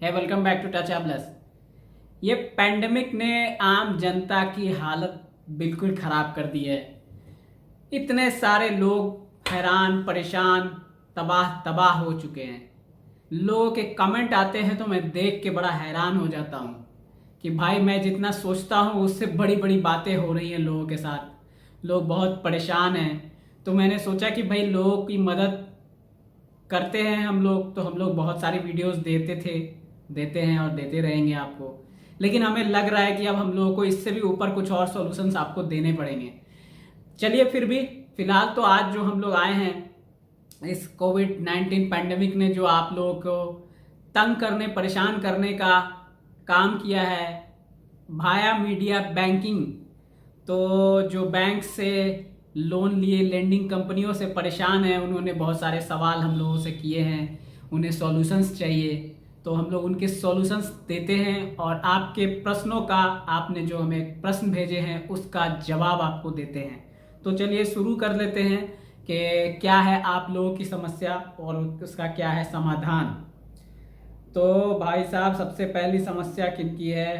है। Welcome back to Touch Plus. ये pandemic ने आम जनता की हालत बिल्कुल ख़राब कर दी है। इतने सारे लोग हैरान परेशान तबाह तबाह हो चुके हैं। लोगों के कमेंट आते हैं तो मैं देख के बड़ा हैरान हो जाता हूँ कि भाई मैं जितना सोचता हूँ उससे बड़ी बड़ी बातें हो रही हैं लोगों के साथ। लोग बहुत परेशान हैं। तो मैंने सोचा कि भाई लोगों की मदद करते हैं हम लोग। तो हम लोग बहुत सारी वीडियोस देते हैं और देते रहेंगे आपको। लेकिन हमें लग रहा है कि अब हम लोगों को इससे भी ऊपर कुछ और सॉल्यूशंस आपको देने पड़ेंगे। चलिए फिर भी फिलहाल तो आज जो हम लोग आए हैं, इस कोविड-19 पैंडेमिक ने जो आप लोगों को तंग करने परेशान करने का काम किया है भाया मीडिया बैंकिंग। तो जो बैंक से लोन लिए लेंडिंग कंपनियों से परेशान हैं, उन्होंने बहुत सारे सवाल हम लोगों से किए हैं, उन्हें सॉल्यूशंस चाहिए। तो हम लोग उनके सॉल्यूशंस देते हैं और आपके प्रश्नों का, आपने जो हमें प्रश्न भेजे हैं उसका जवाब आपको देते हैं। तो चलिए शुरू कर लेते हैं कि क्या है आप लोगों की समस्या और उसका क्या है समाधान। तो भाई साहब सबसे पहली समस्या किनकी है?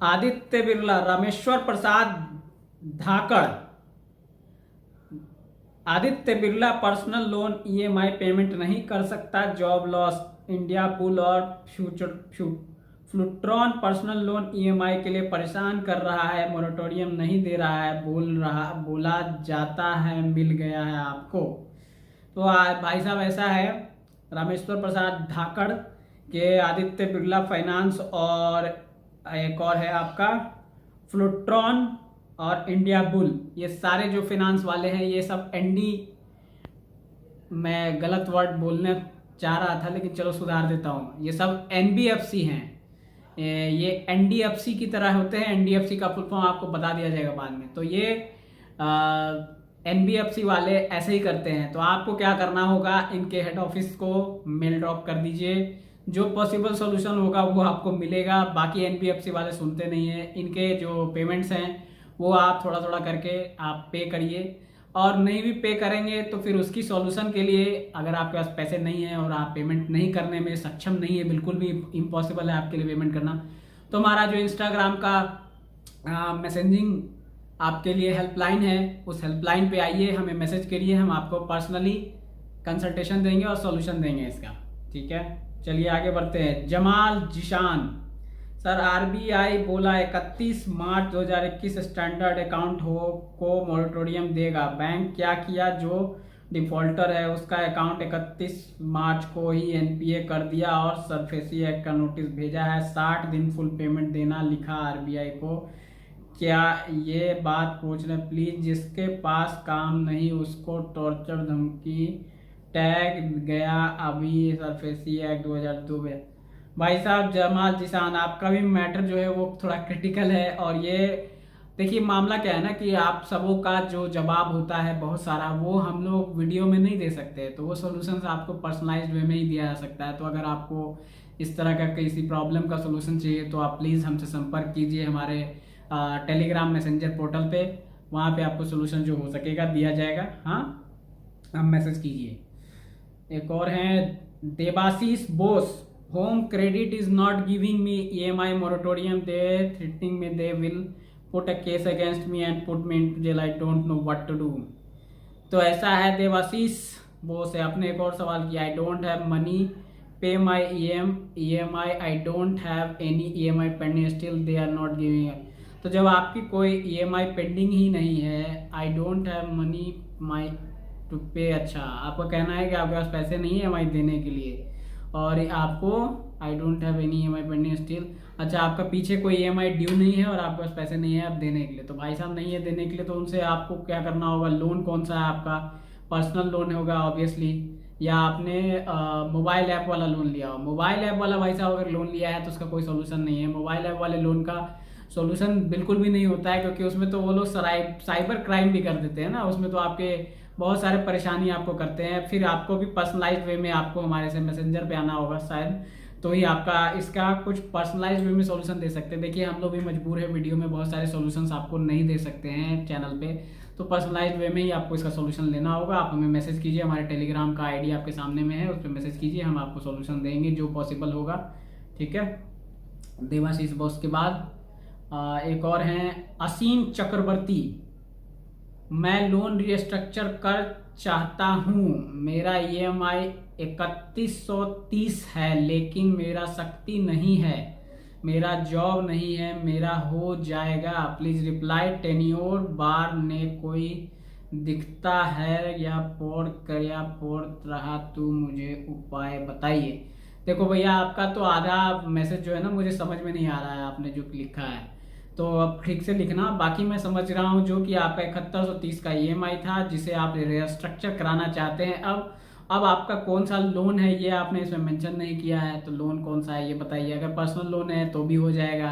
Aditya Birla, Rameshwar Prasad Dhakad. Aditya Birla personal loan EMI payment नहीं कर सकता, जॉब लॉस। इंडिया बुल और फ्लूट्रॉन पर्सनल लोन ईएमआई के लिए परेशान कर रहा है, मोरेटोरियम नहीं दे रहा है, बोला जाता है मिल गया है आपको। तो भाई साहब ऐसा है, रामेश्वर प्रसाद धाकड़ के आदित्य बिरला फाइनेंस और एक और है आपका फ्लूट्रॉन और इंडिया बुल, ये सारे जो फाइनेंस वाले हैं ये सब एनडी, मैं गलत वर्ड बोलने चाह रहा था लेकिन चलो सुधार देता हूँ, ये सब एनबीएफसी हैं। ये एनडीएफसी की तरह होते हैं। एनडीएफसी का फुल फॉर्म आपको बता दिया जाएगा बाद में। तो ये एनबीएफसी वाले ऐसे ही करते हैं। तो आपको क्या करना होगा, इनके हेड ऑफिस को मेल ड्रॉप कर दीजिए, जो पॉसिबल सॉल्यूशन होगा वो आपको मिलेगा। बाकी एनबीएफसी वाले सुनते नहीं हैं, इनके जो पेमेंट्स हैं वो आप थोड़ा थोड़ा करके आप पे करिए। और नहीं भी पे करेंगे तो फिर उसकी सॉल्यूशन के लिए, अगर आपके पास पैसे नहीं हैं और आप पेमेंट नहीं करने में सक्षम नहीं है, बिल्कुल भी इम्पॉसिबल है आपके लिए पेमेंट करना, तो हमारा जो इंस्टाग्राम का मैसेजिंग आपके लिए हेल्पलाइन है, उस हेल्पलाइन पे आइए, हमें मैसेज करिए, हम आपको पर्सनली कंसल्टेशन देंगे और सॉल्यूशन देंगे इसका। ठीक है, चलिए आगे बढ़ते हैं। जमाल जिशान सर, आरबीआई बोला 31 मार्च 2021 स्टैंडर्ड अकाउंट हो को मोरेटोरियम देगा। बैंक क्या किया? जो डिफॉल्टर है उसका अकाउंट 31 मार्च को ही एनपीए कर दिया और सरफेसी एक्ट का नोटिस भेजा है। 60 दिन फुल पेमेंट देना लिखा आरबीआई को। क्या ये बात पूछ रहे प्लीज? जिसके पास काम नहीं उसको टॉर्चर धमकी टैग गया अभी सरफेसी एक्ट 2002 में। भाई साहब जमाल जिसान, आपका भी मैटर जो है वो थोड़ा क्रिटिकल है। और ये देखिए मामला क्या है ना कि आप सबों का जो जवाब होता है बहुत सारा, वो हम लोग वीडियो में नहीं दे सकते। तो वो सॉल्यूशंस आपको पर्सनलाइज्ड वे में ही दिया जा सकता है। तो अगर आपको इस तरह का किसी प्रॉब्लम का सॉल्यूशन चाहिए तो आप प्लीज़ हमसे संपर्क कीजिए हमारे टेलीग्राम मैसेंजर पोर्टल पे। वहाँ पे आपको सॉल्यूशन जो हो सकेगा दिया जाएगा। हाँ, आप मैसेज कीजिए। एक और हैं Debashish Bose, Home Credit is not giving me EMI moratorium, they threatening me they will put a case against me and put me into jail, I don't know what to do. तो ऐसा है देवाशीष बोस है। आपने एक और सवाल किया, आई don't have money pay my EMI, I don't have any EMI pending still they are not giving. तो जब आपकी कोई ईएमआई पेंडिंग ही नहीं है, I don't have money my to pay, अच्छा आपका कहना है कि आपके पास पैसे नहीं है ईएमआई देने के लिए, और आपको आई don't have any EMI pending still, अच्छा आपका पीछे कोई ईएमआई ड्यू नहीं है और आपके पास पैसे नहीं है आप देने के लिए। तो भाई साहब नहीं है देने के लिए, तो उनसे आपको क्या करना होगा, लोन कौन सा है आपका? पर्सनल लोन होगा ऑब्वियसली, या आपने मोबाइल ऐप वाला लोन लिया हो। मोबाइल ऐप वाला भाई साहब अगर लोन लिया है तो उसका कोई सोल्यूशन नहीं है। मोबाइल ऐप वाले लोन का सोल्यूशन बिल्कुल भी नहीं होता है, क्योंकि उसमें तो वो लोग साइबर क्राइम भी कर देते हैं ना। उसमें तो आपके बहुत सारे परेशानी आपको करते हैं, फिर आपको भी पर्सनलाइज्ड वे में आपको हमारे से मैसेंजर पे आना होगा शायद। तो ही आपका इसका कुछ पर्सनलाइज वे में सॉल्यूशन दे सकते हैं। देखिए हम लोग भी मजबूर है, वीडियो में बहुत सारे सॉल्यूशंस आपको नहीं दे सकते हैं चैनल पे, तो पर्सनलाइज वे में ही आपको इसका सॉल्यूशन लेना होगा। आप हमें मैसेज कीजिए, हमारे टेलीग्राम का आईडी आपके सामने में है, उस पर मैसेज कीजिए, हम आपको सॉल्यूशन देंगे जो पॉसिबल होगा। ठीक है, देवाशीष बॉस के बाद एक और हैं असीम चक्रवर्ती। मैं लोन रिस्ट्रक्चर कर चाहता हूँ, मेरा ईएमआई 3130 है, लेकिन मेरा शक्ति नहीं है, मेरा जॉब नहीं है, मेरा हो जाएगा? Please reply. टेन्योर बार ने कोई दिखता है या पोड़ रहा, तू मुझे उपाय बताइए। देखो भैया आपका तो आधा मैसेज जो है ना मुझे समझ में नहीं आ रहा है आपने जो लिखा है, तो अब ठीक से लिखना। बाकी मैं समझ रहा हूँ जो कि आपका 7130 का ईएमआई था जिसे आप रिस्ट्रक्चर कराना चाहते हैं। अब आपका कौन सा लोन है ये आपने इसमें मेंशन नहीं किया है, तो लोन कौन सा है ये बताइए। अगर पर्सनल लोन है तो भी हो जाएगा।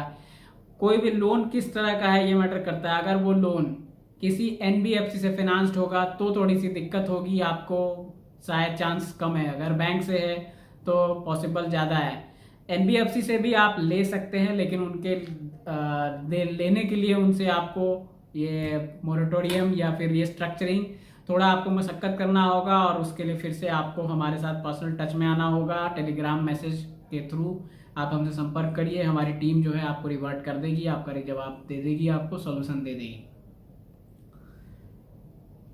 कोई भी लोन किस तरह का है ये मैटर करता है। अगर वो लोन किसी एनबीएफसी से फाइनेंस्ड होगा तो थोड़ी सी दिक्कत होगी आपको, शायद चांस कम है। अगर बैंक से है तो पॉसिबल ज़्यादा है। एनबीएफसी से भी आप ले सकते हैं, लेकिन उनके लेने के लिए उनसे आपको ये मोरेटोरियम या फिर रिस्ट्रक्चरिंग थोड़ा आपको मशक्कत करना होगा, और उसके लिए फिर से आपको हमारे साथ पर्सनल टच में आना होगा। टेलीग्राम मैसेज के थ्रू आप हमसे संपर्क करिए, हमारी टीम जो है आपको रिवर्ट कर देगी, आपका जवाब दे देगी, आपको सोल्यूशन दे देगी।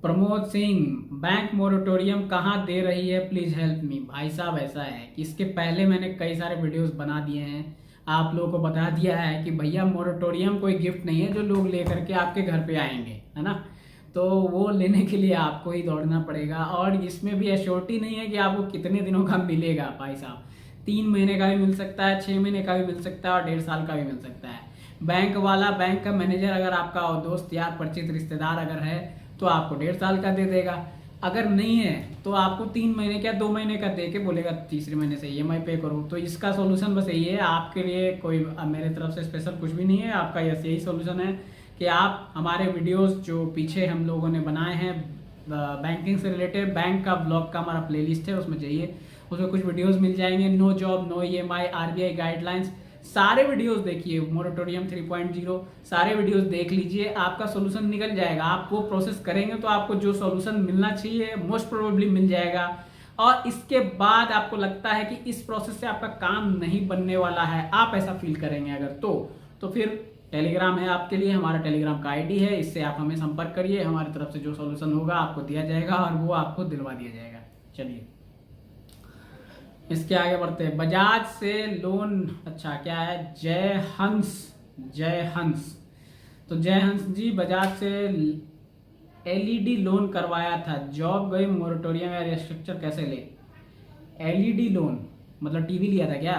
प्रमोद सिंह, बैंक मोरेटोरियम कहाँ दे रही है, प्लीज हेल्प मी। भाई साहब ऐसा है कि इसके पहले मैंने कई सारे वीडियोस बना दिए हैं, आप लोगों को बता दिया है कि भैया मोरेटोरियम कोई गिफ्ट नहीं है जो लोग लेकर के आपके घर पे आएंगे, है ना। तो वो लेने के लिए आपको ही दौड़ना पड़ेगा, और इसमें भी एश्योरिटी नहीं है कि आपको कितने दिनों का मिलेगा भाई साहब। 3 महीने का भी मिल सकता है, 6 महीने का भी मिल सकता है, और 1.5 साल का भी मिल सकता है। बैंक वाला, बैंक का मैनेजर अगर आपका दोस्त यार परिचित रिश्तेदार अगर है तो आपको 1.5 साल का दे देगा। अगर नहीं है तो आपको 3 महीने का 2 महीने का दे के बोलेगा तीसरे महीने से ईएमआई पे करो। तो इसका सोल्यूशन बस यही है, आपके लिए कोई मेरे तरफ से स्पेशल कुछ भी नहीं है, आपका यही सोल्यूशन है कि आप हमारे वीडियोस जो पीछे हम लोगों ने बनाए हैं बैंकिंग से रिलेटेड, बैंक का ब्लॉग का हमारा प्लेलिस्ट है, उसमें जाइए, उसमें कुछ वीडियोस मिल जाएंगे। No job, no EMI, RBI guidelines, सारे वीडियोस देखिए। मोरेटोरियम 3.0 सारे वीडियोस देख लीजिए, आपका सोल्यूशन निकल जाएगा। आप वो प्रोसेस करेंगे तो आपको जो सोल्यूशन मिलना चाहिए मोस्ट प्रोबेबली मिल जाएगा। और इसके बाद आपको लगता है कि इस प्रोसेस से आपका काम नहीं बनने वाला है, आप ऐसा फील करेंगे अगर, तो फिर टेलीग्राम है आपके लिए, हमारा टेलीग्राम का आईडी है, इससे आप हमें संपर्क करिए, हमारी तरफ से जो सोल्यूशन होगा आपको दिया जाएगा और वो आपको दिलवा दिया जाएगा। चलिए इसके आगे बढ़ते हैं। बजाज से लोन, अच्छा क्या है, जय हंस। तो जय हंस जी, बजाज से एलईडी लोन करवाया था, जॉब गई, मोरेटोरियम या रिस्ट्रक्चर कैसे ले। एलईडी लोन मतलब टीवी लिया था क्या?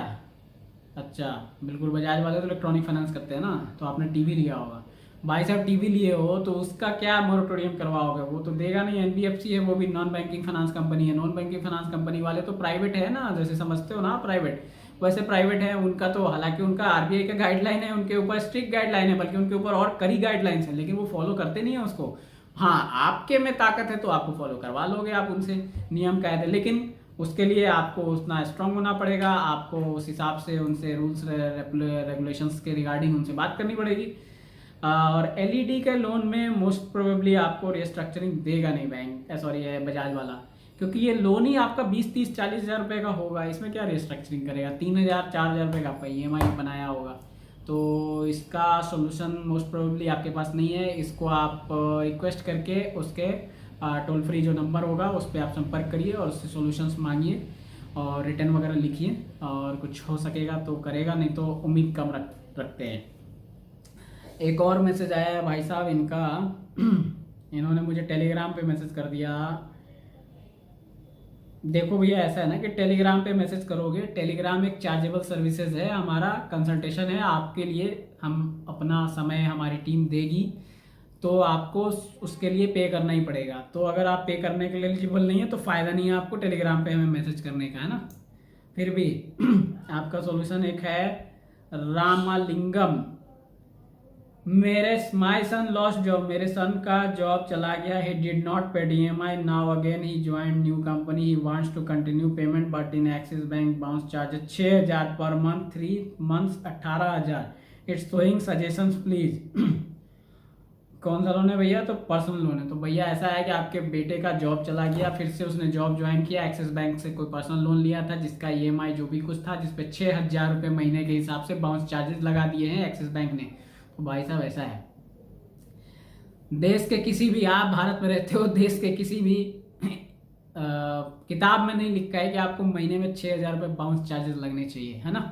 अच्छा बिल्कुल, बजाज वाले तो इलेक्ट्रॉनिक फाइनेंस करते हैं ना, तो आपने टीवी लिया होगा। भाई साहब टीवी लिए हो तो उसका क्या मोरेटोरियम करवाओगे, वो तो देगा नहीं। एनबीएफसी है, वो भी नॉन बैंकिंग फाइनेंस कंपनी है। नॉन बैंकिंग फाइनेंस कंपनी वाले तो प्राइवेट है ना, जैसे समझते हो ना प्राइवेट, वैसे प्राइवेट है उनका। तो हालांकि उनका आरबीआई का गाइडलाइन है, उनके ऊपर स्ट्रिक्ट गाइडलाइन है, बल्कि उनके ऊपर और कड़ी गाइडलाइंस है, लेकिन वो फॉलो करते नहीं है उसको। हाँ आपके में ताकत है तो आपको फॉलो करवा लोगे आप उनसे, नियम कायदे, लेकिन उसके लिए आपको उतना स्ट्रांग होना पड़ेगा, आपको उस हिसाब से उनसे रूल्स रेगुलेशंस के रिगार्डिंग उनसे बात करनी पड़ेगी। और एलईडी के लोन में मोस्ट प्रोबेबली आपको रिस्ट्रक्चरिंग देगा नहीं बैंक, सॉरी बजाज वाला, क्योंकि ये लोन ही आपका 20, 30, 40 हज़ार रुपये का होगा। इसमें क्या रिस्ट्रक्चरिंग करेगा, 3,000, 4,000 रुपये का आपका ईएमआई बनाया होगा। तो इसका सोल्यूशन मोस्ट प्रोबेबली आपके पास नहीं है। इसको आप रिक्वेस्ट करके उसके टोल फ्री जो नंबर होगा उस पर आप संपर्क करिए और उससे सॉल्यूशंस मांगिए और रिटर्न वगैरह लिखिए, और कुछ हो सकेगा तो करेगा, नहीं तो उम्मीद कम रखते हैं। एक और मैसेज आया है भाई साहब इनका, इन्होंने मुझे टेलीग्राम पे मैसेज कर दिया। देखो भैया ऐसा है ना कि टेलीग्राम पे मैसेज करोगे, टेलीग्राम एक चार्जेबल सर्विसेज है, हमारा कंसल्टेशन है आपके लिए, हम अपना समय हमारी टीम देगी, तो आपको उसके लिए पे करना ही पड़ेगा। तो अगर आप पे करने के लिए एलिजिबल नहीं है तो फ़ायदा नहीं है आपको टेलीग्राम पे हमें मैसेज करने का, है ना। फिर भी आपका सॉल्यूशन एक है रामालिंगम, मेरे माई सन लॉस्ट जॉब, मेरे सन का जॉब चला गया, he did not pay DMI, now again he join new company, he wants to continue payment but in Axis Bank bounce charges 6,000 per month, 3 months 18,000, it's showing suggestions please. कौन सा loan है भैया? तो personal loan है। तो भैया ऐसा है कि आपके बेटे का जॉब चला गया, फिर से उसने जॉब ज्वाइन किया, एक्सिस बैंक से कोई पर्सनल लोन लिया था जिसका EMI जो भी कुछ था, जिसपे 6,000 रुपये महीने के हिसाब से बाउंस चार्जेस लगा दिए हैं एक्सिस बैंक ने। तो भाई साहब ऐसा है, देश के किसी भी, आप भारत में रहते हो, देश के किसी भी किताब में नहीं लिखा है कि आपको महीने में 6,000 रुपये बाउंस चार्जेस लगने चाहिए, है ना।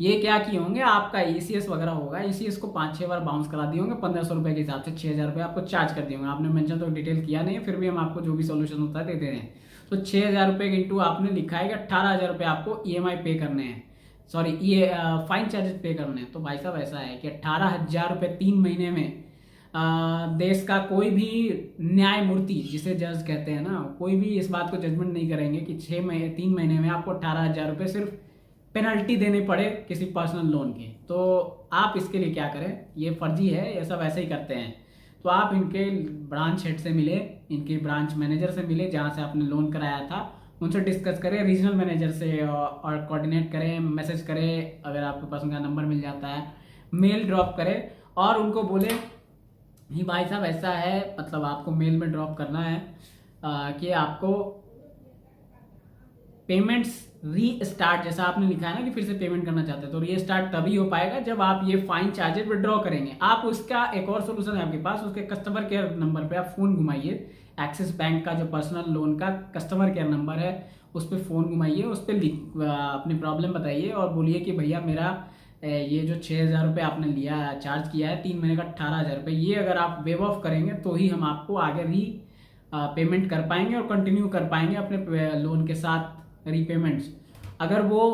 ये क्या किए होंगे, आपका ECS वगैरह होगा, ECS को 5-6 बार बाउंस करा दिए होंगे, 1,500 रुपये के हिसाब से 6,000 रुपये आपको चार्ज कर दिए होंगे। आपने मेंशन तो डिटेल किया नहीं है, फिर भी हम आपको जो भी सोल्यूशन होता है दे दे रहे हैं। तो 6,000 रुपये इंटू आपने लिखा है कि 18,000 रुपये आपको EMI पे करने हैं, सॉरी ये फाइन चार्जेस पे करने हैं। तो भाई साहब ऐसा है कि 18,000 रुपये 3 महीने में देश का कोई भी न्यायमूर्ति, जिसे जज कहते हैं ना, कोई भी इस बात को जजमेंट नहीं करेंगे कि 3 महीने में आपको 18,000 रुपये सिर्फ पेनल्टी देने पड़े किसी पर्सनल लोन की। तो आप इसके लिए क्या करें, ये फर्जी है, ये सब ऐसे ही करते हैं। तो आप इनके ब्रांच हेड से मिले, इनके ब्रांच मैनेजर से मिले जहाँ से आपने लोन कराया था, उनसे डिस्कस करें, रीजनल मैनेजर से और कोऑर्डिनेट करें, मैसेज करें, अगर आपके पास उनका नंबर मिल जाता है मेल ड्रॉप करें और उनको बोले ही भाई साहब ऐसा है, मतलब आपको मेल में ड्रॉप करना है कि आपको पेमेंट्स रीस्टार्ट, जैसा आपने लिखा है ना कि फिर से पेमेंट करना चाहते हैं, तो रीस्टार्ट तभी हो पाएगा जब आप ये फाइन चार्जेस विड्रॉ करेंगे। आप उसका एक और सोल्यूशन है आपके पास, उसके कस्टमर केयर नंबर पे आप फोन घुमाइए, एक्सिस बैंक का जो पर्सनल लोन का कस्टमर केयर नंबर है उस पर फ़ोन घुमाइए, उस पर अपनी प्रॉब्लम बताइए और बोलिए कि भैया मेरा ये जो 6,000 रुपये आपने लिया चार्ज किया है 3 महीने का 18,000 रुपये, ये अगर आप वेव ऑफ करेंगे तो ही हम आपको आगे पेमेंट कर पाएंगे और कंटिन्यू कर पाएंगे अपने लोन के साथ रीपेमेंट्स। अगर वो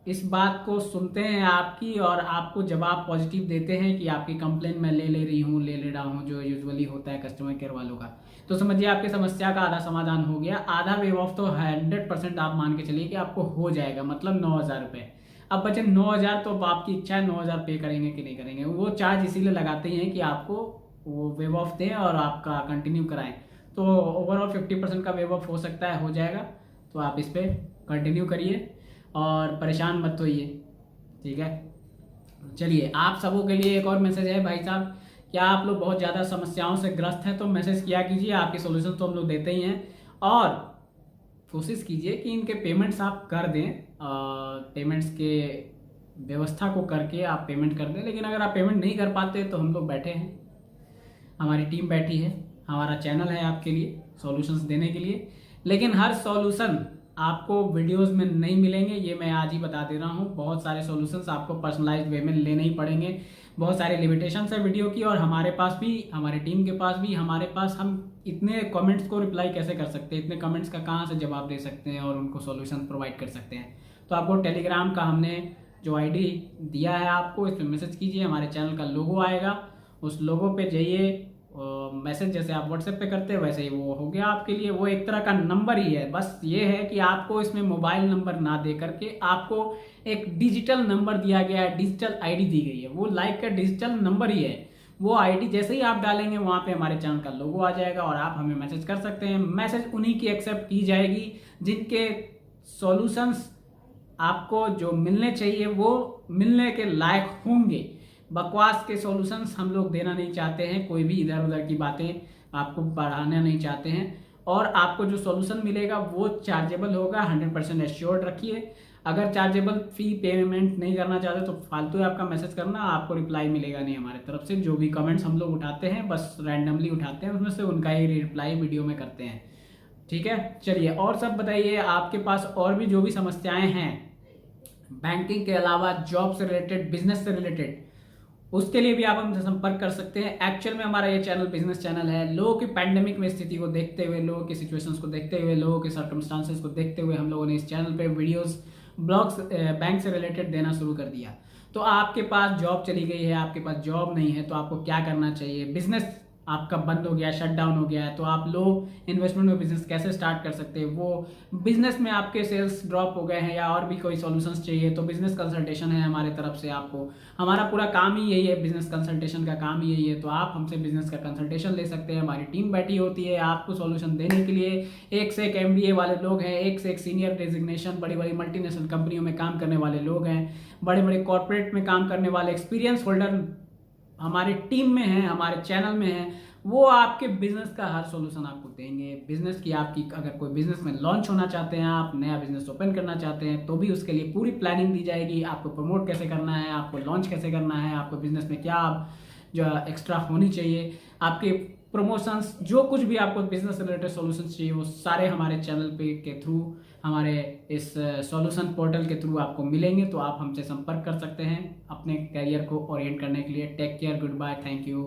इस बात को सुनते हैं आपकी और आपको जवाब पॉजिटिव देते हैं कि आपकी कंप्लेन मैं ले रहा हूँ, जो यूजुअली होता है कस्टमर केयर वालों का, तो समझिए आपकी समस्या का आधा समाधान हो गया। आधा वेव ऑफ तो 100% आप मान के चलिए कि आपको हो जाएगा, मतलब 9,000 रुपये। अब बचे 9,000, तो आपकी इच्छा है 9,000 पे करेंगे कि नहीं करेंगे। वो चार्ज इसीलिए लगाते हैं कि आपको वो वेव ऑफ दें और आपका कंटिन्यू कराएं। तो ओवरऑल 50% का वेव ऑफ हो सकता है, हो जाएगा। तो आप इस पर कंटिन्यू करिए और परेशान मत होइए, ठीक है। चलिए, आप सबों के लिए एक और मैसेज है भाई साहब, क्या आप लोग बहुत ज़्यादा समस्याओं से ग्रस्त हैं तो मैसेज किया कीजिए, आपके सॉल्यूशन तो हम लोग देते ही हैं। और कोशिश कीजिए कि इनके पेमेंट्स आप कर दें, पेमेंट्स के व्यवस्था को करके आप पेमेंट कर दें। लेकिन अगर आप पेमेंट नहीं कर पाते तो हम लोग बैठे हैं, हमारी टीम बैठी है, हमारा चैनल है आपके लिए सॉल्यूशंस देने के लिए। लेकिन हर सॉल्यूशन आपको वीडियोस में नहीं मिलेंगे, ये मैं आज ही बता दे रहा हूँ। बहुत सारे सॉल्यूशंस आपको पर्सनलाइज्ड वे में लेने ही पड़ेंगे। बहुत सारे लिमिटेशंस है वीडियो की, और हमारे पास भी, हमारी टीम के पास भी, हमारे पास हम इतने कमेंट्स को रिप्लाई कैसे कर सकते हैं, इतने कमेंट्स का कहाँ से जवाब दे सकते हैं और उनको सॉल्यूशन प्रोवाइड कर सकते हैं। तो आपको टेलीग्राम का हमने जो ID दिया है आपको, इस पर मैसेज कीजिए, हमारे चैनल का लोगो आएगा, उस लोगो पे जाइए, मैसेज जैसे आप व्हाट्सएप पे करते हैं वैसे ही वो हो गया आपके लिए। वो एक तरह का नंबर ही है, बस ये है कि आपको इसमें मोबाइल नंबर ना दे करके आपको एक डिजिटल नंबर दिया गया है, डिजिटल ID दी गई है, वो लाइक का डिजिटल नंबर ही है। वो ID जैसे ही आप डालेंगे वहाँ पे हमारे चैनल का लोगो आ जाएगा और आप हमें मैसेज कर सकते हैं। मैसेज उन्हीं की एक्सेप्ट की जाएगी जिनके सॉल्यूशंस आपको जो मिलने चाहिए वो मिलने के लायक होंगे। बकवास के सॉल्यूशंस हम लोग देना नहीं चाहते हैं, कोई भी इधर उधर की बातें आपको बढ़ाना नहीं चाहते हैं। और आपको जो सॉल्यूशन मिलेगा वो चार्जेबल होगा, 100% एश्योर्ड रखिए। अगर चार्जेबल फी पेमेंट नहीं करना चाहते तो फालतू है आपका मैसेज करना, आपको रिप्लाई मिलेगा नहीं हमारे तरफ से। जो भी कमेंट्स हम लोग उठाते हैं बस रैंडमली उठाते हैं, उसमें से उनका ही रिप्लाई वीडियो में करते हैं, ठीक है। चलिए, और सब बताइए, आपके पास और भी जो भी समस्याएं हैं बैंकिंग के अलावा, जॉब से रिलेटेड, बिजनेस से रिलेटेड, उसके लिए भी आप हमसे संपर्क कर सकते हैं। एक्चुअल में हमारा ये चैनल बिजनेस चैनल है। लोगों की पैंडेमिक में स्थिति को देखते हुए, लोगों की सिचुएशंस को देखते हुए, लोगों के सर्कमस्टांसेस को देखते हुए हम लोगों ने इस चैनल पे वीडियोस, ब्लॉग्स बैंक से रिलेटेड देना शुरू कर दिया। तो आपके पास जॉब चली गई है, आपके पास जॉब नहीं है, तो आपको क्या करना चाहिए, बिजनेस आपका बंद हो गया, शट डाउन हो गया है, तो आप लो इन्वेस्टमेंट में बिजनेस कैसे स्टार्ट कर सकते हैं, वो बिजनेस में आपके सेल्स ड्रॉप हो गए हैं या और भी कोई सॉल्यूशंस चाहिए, तो बिजनेस कंसल्टेशन है हमारे तरफ से आपको। हमारा पूरा काम ही यही है, बिजनेस कंसल्टेशन का काम ही यही है। तो आप हमसे बिजनेस का कंसल्टेशन ले सकते हैं। हमारी टीम बैठी होती है आपको सॉल्यूशन देने के लिए। एक से एक MBA वाले लोग हैं, एक से एक सीनियर डेजिग्नेशन, बड़ी बड़ी मल्टीनेशनल कंपनियों में काम करने वाले लोग हैं, बड़े बड़े कॉर्पोरेट में काम करने वाले एक्सपीरियंस होल्डर हमारी टीम में है, हमारे चैनल में है। वो आपके बिजनेस का हर सॉल्यूशन आपको देंगे। बिजनेस की आपकी अगर कोई बिजनेस में लॉन्च होना चाहते हैं, आप नया बिजनेस ओपन करना चाहते हैं, तो भी उसके लिए पूरी प्लानिंग दी जाएगी। आपको प्रमोट कैसे करना है, आपको लॉन्च कैसे करना है, आपको बिजनेस में क्या जो एक्स्ट्रा होनी चाहिए, आपके प्रमोशंस, जो कुछ भी आपको बिजनेस रिलेटेड सॉल्यूशंस चाहिए, वो सारे हमारे चैनल पे के थ्रू, हमारे इस सॉल्यूशन पोर्टल के थ्रू आपको मिलेंगे। तो आप हमसे संपर्क कर सकते हैं अपने करियर को ओरिएंट करने के लिए। Take care, goodbye, thank you.